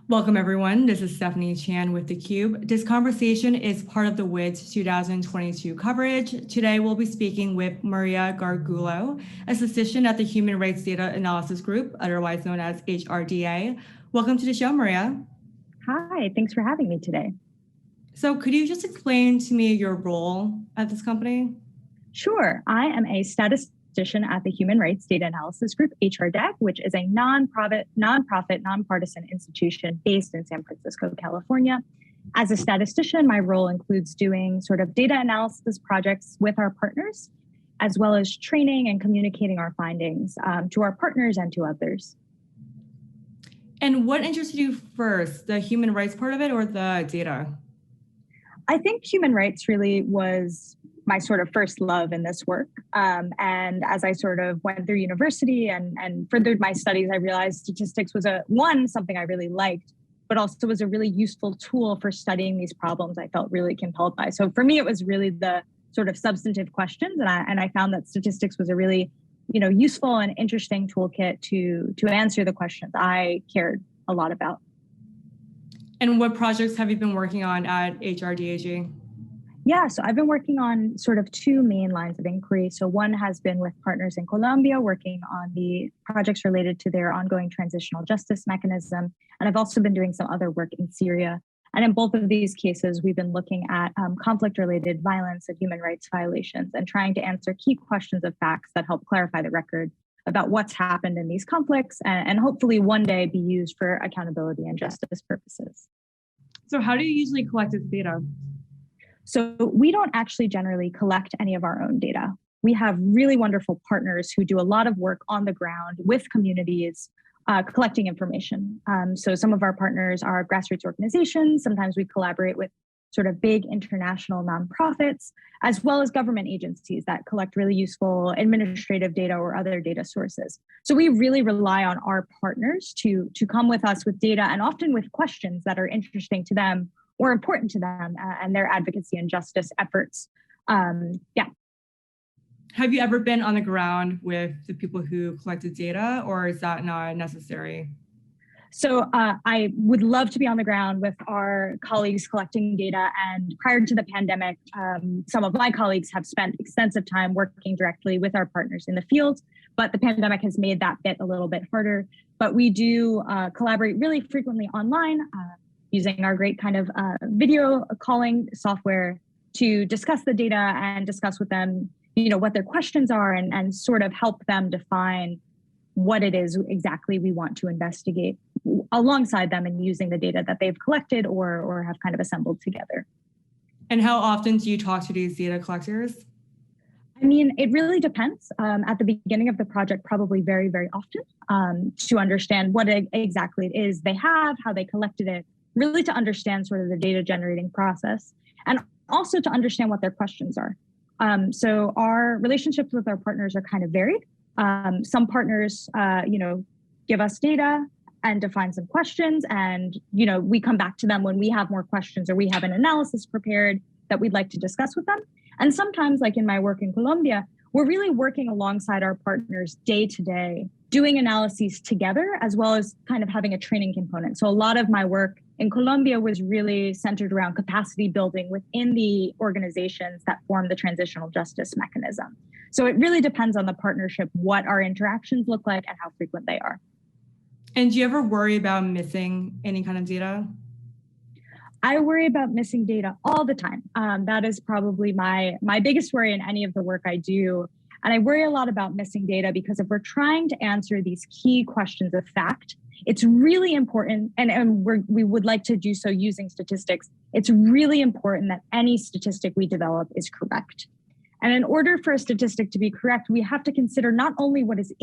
Welcome everyone, this is Stephanie Chan with theCUBE. This conversation is part of the WiDS 2022 coverage. Today we'll be speaking with Maria Gargiulo, a statistician at the Human Rights Data Analysis Group, otherwise known as HRDA. Welcome to the show, Maria. Hi, thanks for having me today. So could you just explain to me your role at this company? Sure, I am a statistician at the Human Rights Data Analysis Group, HRDA, which is a nonprofit, nonpartisan institution based in San Francisco, California. As a statistician, my role includes doing sort of data analysis projects with our partners, as well as training and communicating our findings to our partners and to others. And what interested you first, the human rights part of it or the data? I think human rights really was my sort of first love in this work. And as I sort of went through university and furthered my studies, I realized statistics was something I really liked, but also was a really useful tool for studying these problems I felt really compelled by. So for me, it was really the sort of substantive questions. And I found that statistics was a really, useful and interesting toolkit to answer the questions I cared a lot about. And what projects have you been working on at HRDAG? Yeah, so I've been working on sort of two main lines of inquiry. So one has been with partners in Colombia, working on the projects related to their ongoing transitional justice mechanism. And I've also been doing some other work in Syria. And in both of these cases, we've been looking at conflict-related violence and human rights violations and trying to answer key questions of facts that help clarify the record about what's happened in these conflicts and hopefully one day be used for accountability and justice purposes. So how do you usually collect this data? So we don't actually generally collect any of our own data. We have really wonderful partners who do a lot of work on the ground with communities, collecting information. So some of our partners are grassroots organizations. Sometimes we collaborate with sort of big international nonprofits, as well as government agencies that collect really useful administrative data or other data sources. So we really rely on our partners to come with us with data and often with questions that are interesting to them or important to them and their advocacy and justice efforts. Yeah. Have you ever been on the ground with the people who collected data, or is that not necessary? So I would love to be on the ground with our colleagues collecting data. And prior to the pandemic, some of my colleagues have spent extensive time working directly with our partners in the field, but the pandemic has made that bit a little bit harder. But we do collaborate really frequently online, using our great kind of video calling software to discuss the data and discuss with them, what their questions are and sort of help them define what it is exactly we want to investigate alongside them and using the data that they've collected or have kind of assembled together. And how often do you talk to these data collectors? I mean, it really depends. At the beginning of the project, probably very, very often to understand what exactly it is they have, how they collected it, really to understand sort of the data generating process and also to understand what their questions are. So our relationships with our partners are kind of varied. Some partners, give us data and define some questions and, we come back to them when we have more questions or we have an analysis prepared that we'd like to discuss with them. And sometimes, like in my work in Colombia, we're really working alongside our partners day to day, doing analyses together, as well as kind of having a training component. So a lot of my work in Colombia was really centered around capacity building within the organizations that form the transitional justice mechanism. So it really depends on the partnership, what our interactions look like and how frequent they are. And do you ever worry about missing any kind of data? I worry about missing data all the time. That is probably my biggest worry in any of the work I do. And I worry a lot about missing data because if we're trying to answer these key questions of fact, it's really important, and we would like to do so using statistics. It's really important that any statistic we develop is correct. And in order for a statistic to be correct, we have to consider not only what is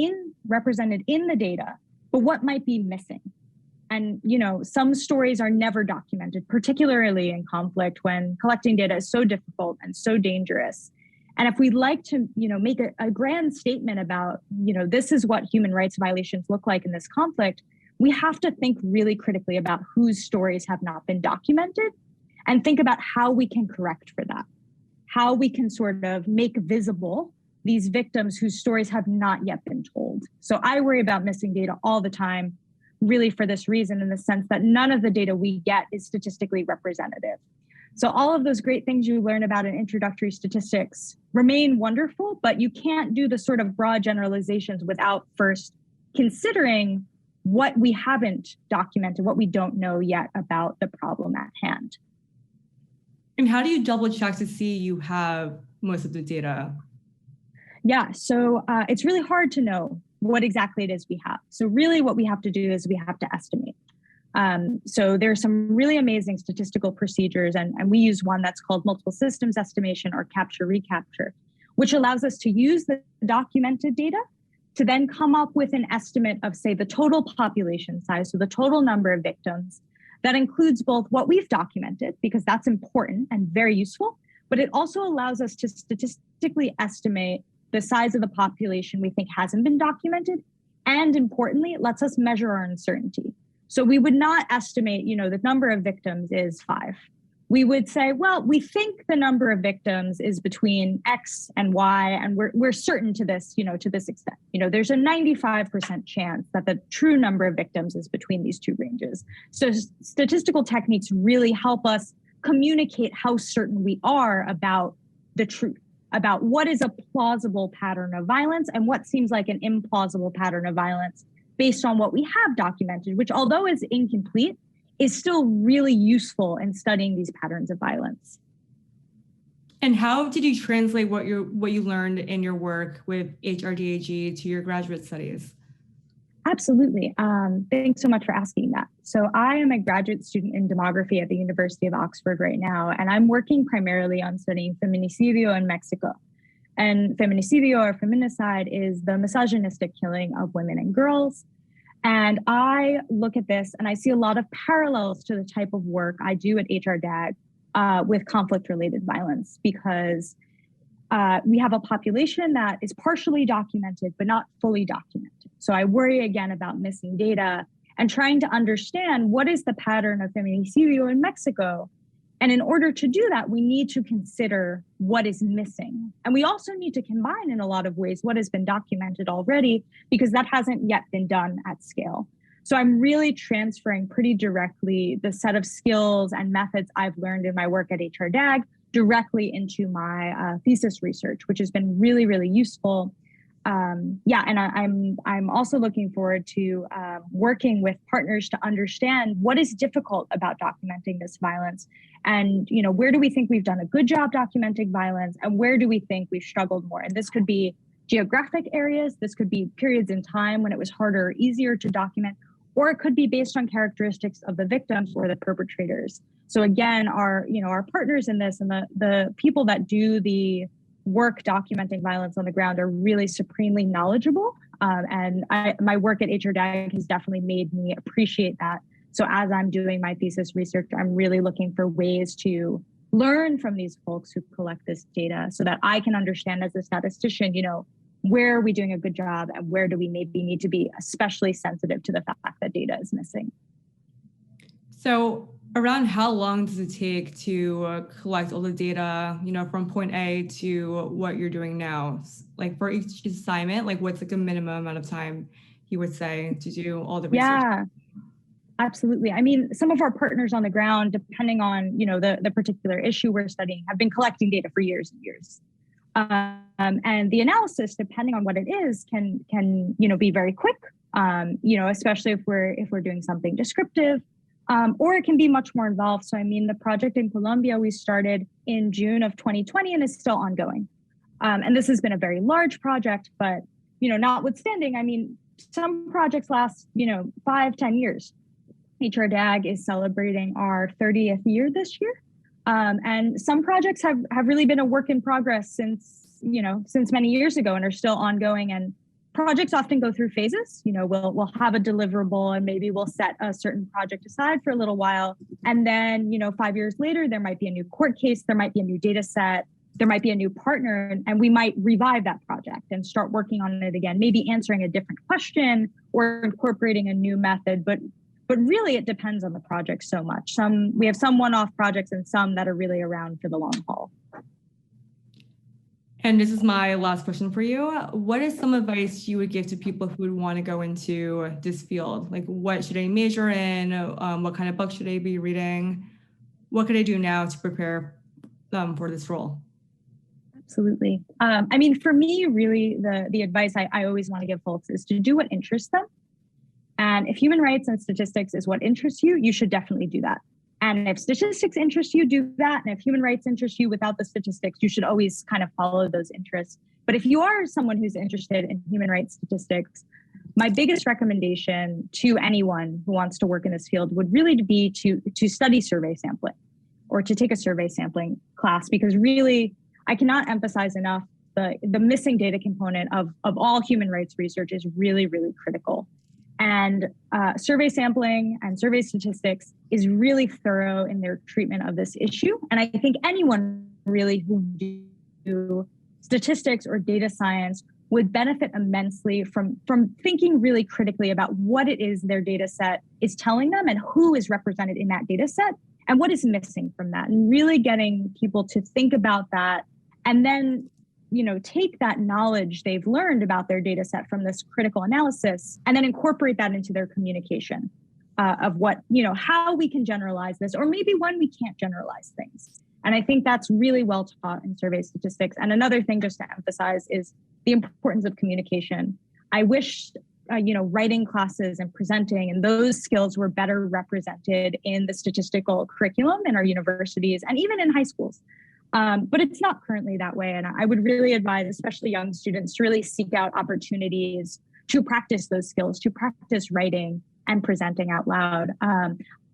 represented in the data, but what might be missing. And, some stories are never documented, particularly in conflict when collecting data is so difficult and so dangerous. And if we'd like to, make a grand statement about, this is what human rights violations look like in this conflict, we have to think really critically about whose stories have not been documented and think about how we can correct for that, how we can sort of make visible these victims whose stories have not yet been told. So I worry about missing data all the time. really for this reason, in the sense that none of the data we get is statistically representative. So all of those great things you learn about in introductory statistics remain wonderful, but you can't do the sort of broad generalizations without first considering what we haven't documented, what we don't know yet about the problem at hand. And how do you double check to see you have most of the data? Yeah, so it's really hard to know what exactly it is we have. So really what we have to do is we have to estimate. So there are some really amazing statistical procedures, and we use one that's called multiple systems estimation, or capture recapture, which allows us to use the documented data to then come up with an estimate of, say, the total population size, so the total number of victims. That includes both what we've documented, because that's important and very useful, but it also allows us to statistically estimate the size of the population we think hasn't been documented. And importantly, it lets us measure our uncertainty. So we would not estimate, the number of victims is 5. We would say, well, we think the number of victims is between X and Y, and we're certain to this, to this extent. There's a 95% chance that the true number of victims is between these two ranges. So statistical techniques really help us communicate how certain we are about the truth, about what is a plausible pattern of violence and what seems like an implausible pattern of violence based on what we have documented, which, although is incomplete, is still really useful in studying these patterns of violence. And how did you translate what you learned in your work with HRDAG to your graduate studies? Absolutely. Thanks so much for asking that. So I am a graduate student in demography at the University of Oxford right now, and I'm working primarily on studying feminicidio in Mexico. And feminicidio, or feminicide, is the misogynistic killing of women and girls. And I look at this and I see a lot of parallels to the type of work I do at HRDAG with conflict-related violence, because we have a population that is partially documented, but not fully documented. So I worry again about missing data and trying to understand what is the pattern of feminicidio in Mexico. And in order to do that, we need to consider what is missing. And we also need to combine in a lot of ways what has been documented already, because that hasn't yet been done at scale. So I'm really transferring pretty directly the set of skills and methods I've learned in my work at HRDAG directly into my thesis research, which has been really, really useful. And I'm also looking forward to working with partners to understand what is difficult about documenting this violence, and where do we think we've done a good job documenting violence, and where do we think we've struggled more. And this could be geographic areas, this could be periods in time when it was harder or easier to document, or it could be based on characteristics of the victims or the perpetrators. So again, our partners in this and the people that do the work documenting violence on the ground are really supremely knowledgeable. And my work at HRDAG has definitely made me appreciate that. So as I'm doing my thesis research, I'm really looking for ways to learn from these folks who collect this data so that I can understand as a statistician, where are we doing a good job and where do we maybe need to be especially sensitive to the fact that data is missing. So around how long does it take to collect all the data, from point A to what you're doing now? Like for each assignment, what's a minimum amount of time you would say to do all the research? Yeah, absolutely. I mean, some of our partners on the ground, depending on, the particular issue we're studying, have been collecting data for years and years. And the analysis, depending on what it is, can be very quick, especially if we're doing something descriptive. Or it can be much more involved. So, the project in Colombia, we started in June of 2020 and is still ongoing. And this has been a very large project, but, notwithstanding, some projects last, 5-10 years. HRDAG is celebrating our 30th year this year. And some projects have really been a work in progress since many years ago and are still ongoing. And projects often go through phases. We'll have a deliverable and maybe we'll set a certain project aside for a little while. And then, 5 years later, there might be a new court case, there might be a new data set, there might be a new partner, and we might revive that project and start working on it again, maybe answering a different question or incorporating a new method. But really it depends on the project so much. We have some one-off projects and some that are really around for the long haul. And this is my last question for you. What is some advice you would give to people who would want to go into this field? Like, what should they major in? What kind of books should they be reading? What could I do now to prepare for this role? Absolutely. I mean, for me, really, the advice I always want to give folks is to do what interests them. And if human rights and statistics is what interests you, you should definitely do that. And if statistics interest you, do that. And if human rights interest you without the statistics, you should always kind of follow those interests. But if you are someone who's interested in human rights statistics, my biggest recommendation to anyone who wants to work in this field would really be to study survey sampling or to take a survey sampling class, because really, I cannot emphasize enough the missing data component of all human rights research is really, really critical. And survey sampling and survey statistics is really thorough in their treatment of this issue. And I think anyone really who do statistics or data science would benefit immensely from thinking really critically about what it is their data set is telling them and who is represented in that data set and what is missing from that, and really getting people to think about that and then take that knowledge they've learned about their data set from this critical analysis and then incorporate that into their communication of what, how we can generalize this, or maybe when we can't generalize things. And I think that's really well taught in survey statistics. And another thing just to emphasize is the importance of communication. I wish, writing classes and presenting and those skills were better represented in the statistical curriculum in our universities and even in high schools. But it's not currently that way. And I would really advise, especially young students, to really seek out opportunities to practice those skills, to practice writing and presenting out loud.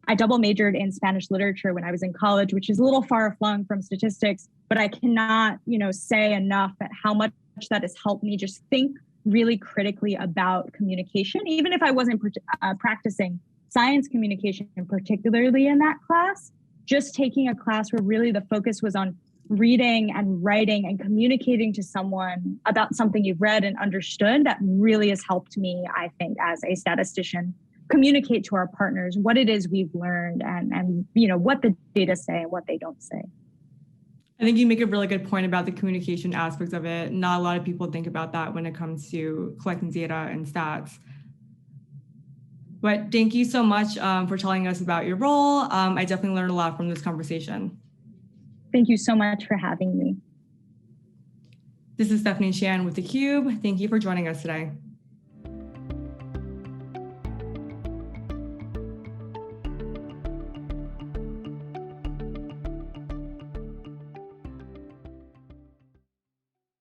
I double majored in Spanish literature when I was in college, which is a little far flung from statistics, but I cannot, say enough at how much that has helped me just think really critically about communication, even if I wasn't practicing science communication, particularly in that class. Just taking a class where really the focus was on reading and writing and communicating to someone about something you've read and understood, that really has helped me, I think, as a statistician, communicate to our partners what it is we've learned and what the data say and what they don't say. I think you make a really good point about the communication aspects of it. Not a lot of people think about that when it comes to collecting data and stats. But thank you so much for telling us about your role. I definitely learned a lot from this conversation. Thank you so much for having me. This is Stephanie Chan with theCUBE. Thank you for joining us today.